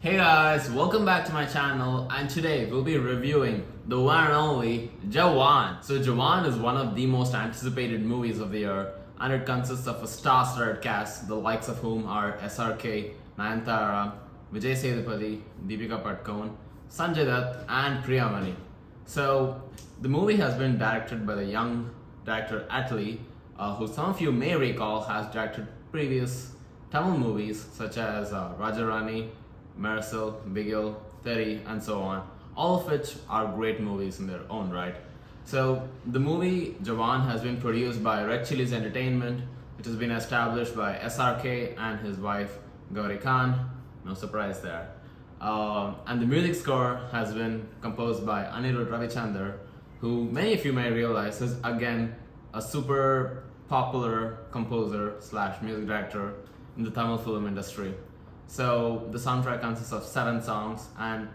Hey guys, welcome back to my channel, and today we'll be reviewing the one and only Jawan. So Jawan is one of the most anticipated movies of the year, and it consists of a star-studded cast, the likes of whom are SRK, Nayantara, Vijay Setupathi, Deepika Padukone, Sanjay Dutt, and Priyamani. So the movie has been directed by the young director Atlee, who some of you may recall has directed previous Tamil movies such as Raja Rani, Mersel, Bigel, Terri, and so on, all of which are great movies in their own right. So the movie Jawan has been produced by Red Chillies Entertainment. It has been established by SRK and his wife Gauri Khan. No surprise there. And the music score has been composed by Anirudh Ravichander, who many of you may realize is again a super popular composer slash music director in the Tamil film industry. So the soundtrack consists of 7 songs, and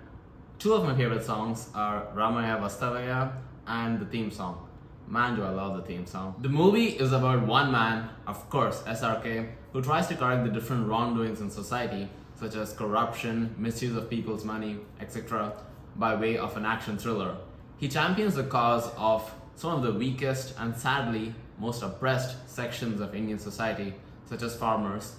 2 of my favorite songs are Ramaya Vastavaya and the theme song. Man, do I love the theme song. The movie is about one man, of course, SRK, who tries to correct the different wrongdoings in society, such as corruption, misuse of people's money, etc., by way of an action thriller. He champions the cause of some of the weakest and sadly most oppressed sections of Indian society, such as farmers,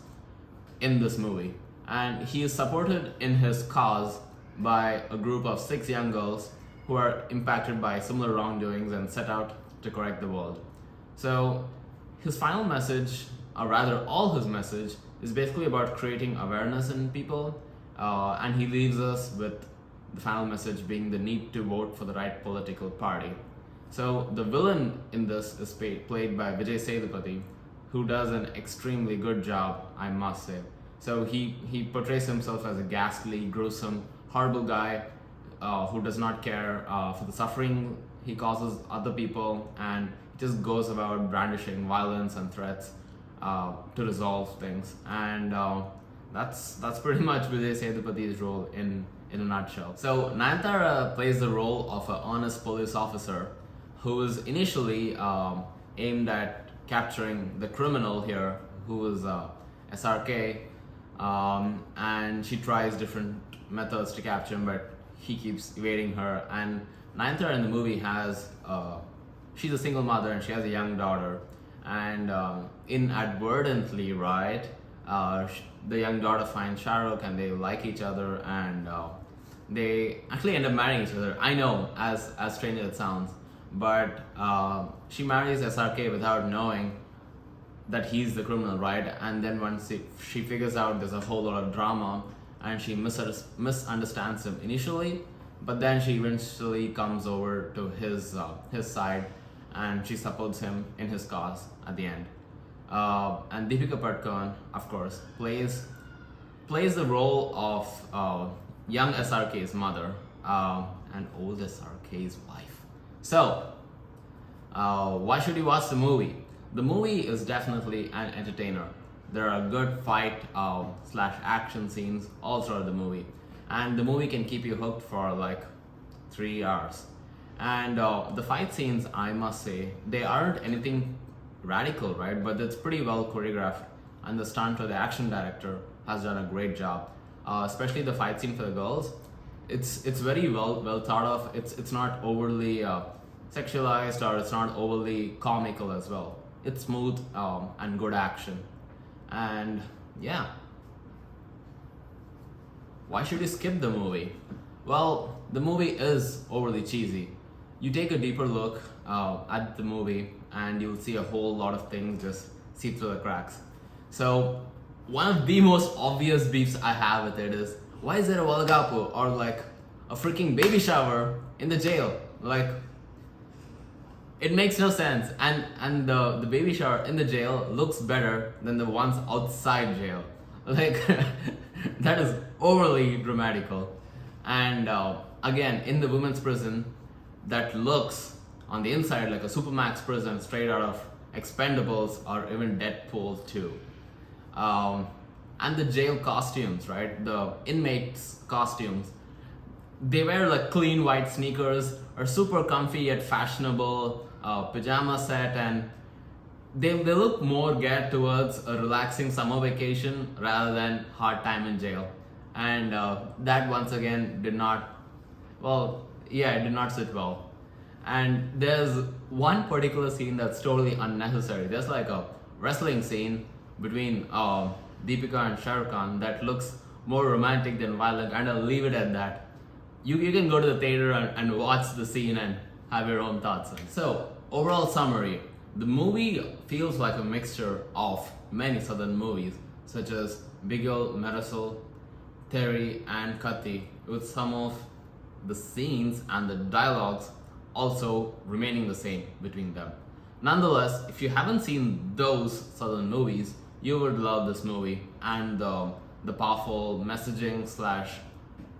in this movie. And he is supported in his cause by a group of 6 young girls who are impacted by similar wrongdoings and set out to correct the world. So his final message, or rather all his message, is basically about creating awareness in people, and he leaves us with the final message being the need to vote for the right political party. So the villain in this is played by Vijay Setupathi, who does an extremely good job, I must say. So he portrays himself as a ghastly, gruesome, horrible guy who does not care for the suffering he causes other people, and just goes about brandishing violence and threats to resolve things. And that's pretty much Vijay Setupathi's role in a nutshell. So Nayantara plays the role of an honest police officer who is initially aimed at capturing the criminal here, who is SRK. And she tries different methods to capture him, but he keeps evading her. And Nayantara in the movie has she's a single mother and she has a young daughter, and inadvertently, right, the young daughter finds Shah Rukh and they like each other, and they actually end up marrying each other. I know, as strange as it sounds, but she marries SRK without knowing that he's the criminal, right? And then once she figures out there's a whole lot of drama, and she misunderstands him initially, but then she eventually comes over to his side, and she supports him in his cause at the end. And Deepika Padukone, of course, plays the role of young SRK's mother and old SRK's wife. So why should you watch the movie? The movie is definitely an entertainer. There are good fight slash action scenes all throughout the movie, and the movie can keep you hooked for like 3 hours. And the fight scenes, I must say, they aren't anything radical, right? But it's pretty well choreographed, and the stunt or the action director has done a great job. Especially the fight scene for the girls, it's very well thought of. It's not overly sexualized, or it's not overly comical as well. It's smooth and good action. And yeah, why should you skip the movie? Well, the movie is overly cheesy. You take a deeper look at the movie and you'll see a whole lot of things just seep through the cracks. So one of the most obvious beefs I have with it is, why is there a Valgapu or like a freaking baby shower in the jail? Like, it makes no sense, and the baby shower in the jail looks better than the ones outside jail. Like, that is overly dramatical. And again, in the women's prison, that looks on the inside like a Supermax prison straight out of Expendables or even Deadpool 2. And the jail costumes, right? The inmates' costumes, they wear like clean white sneakers or super comfy yet fashionable pajama set, and they look more geared towards a relaxing summer vacation rather than hard time in jail. and that once again did not, well, yeah, it did not sit well. And there's one particular scene that's totally unnecessary. There's like a wrestling scene between Deepika and Shah Rukh Khan that looks more romantic than violent, and I'll leave it at that. You can go to the theater and watch the scene and have your own thoughts. So, overall summary, the movie feels like a mixture of many southern movies such as Bigel, Mersel, Terri and Kathy, with some of the scenes and the dialogues also remaining the same between them. Nonetheless, if you haven't seen those southern movies, you would love this movie and the powerful messaging slash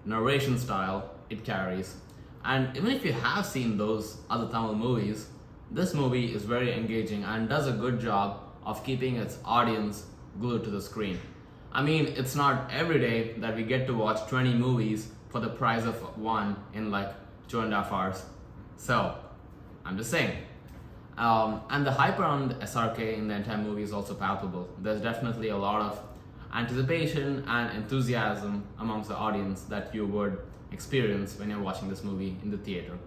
narration style it carries. And even if you have seen those other Tamil movies, this movie is very engaging and does a good job of keeping its audience glued to the screen. I mean, it's not every day that we get to watch 20 movies for the price of one in like 2.5 hours. So, I'm just saying. And the hype around SRK in the entire movie is also palpable. There's definitely a lot of anticipation and enthusiasm amongst the audience that you would experience when you're watching this movie in the theater.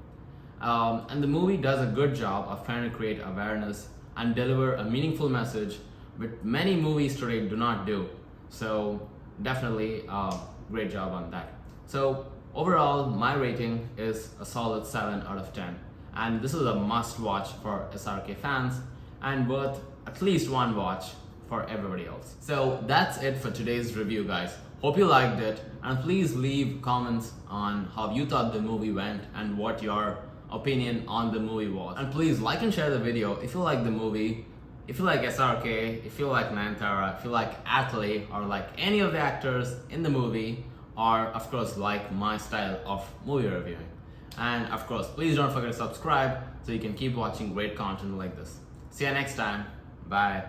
And the movie does a good job of trying to create awareness and deliver a meaningful message, which many movies today do not do. So definitely a great job on that. So overall, my rating is a solid 7 out of 10. And this is a must watch for SRK fans and worth at least one watch for everybody else. So that's it for today's review, guys. Hope you liked it, and please leave comments on how you thought the movie went and what your opinion on the movie was. And please like and share the video if you like the movie, if you like SRK, if you like Nayantara, if you like Atlee, or like any of the actors in the movie, or of course like my style of movie reviewing. And of course, please don't forget to subscribe so you can keep watching great content like this. See you next time. Bye.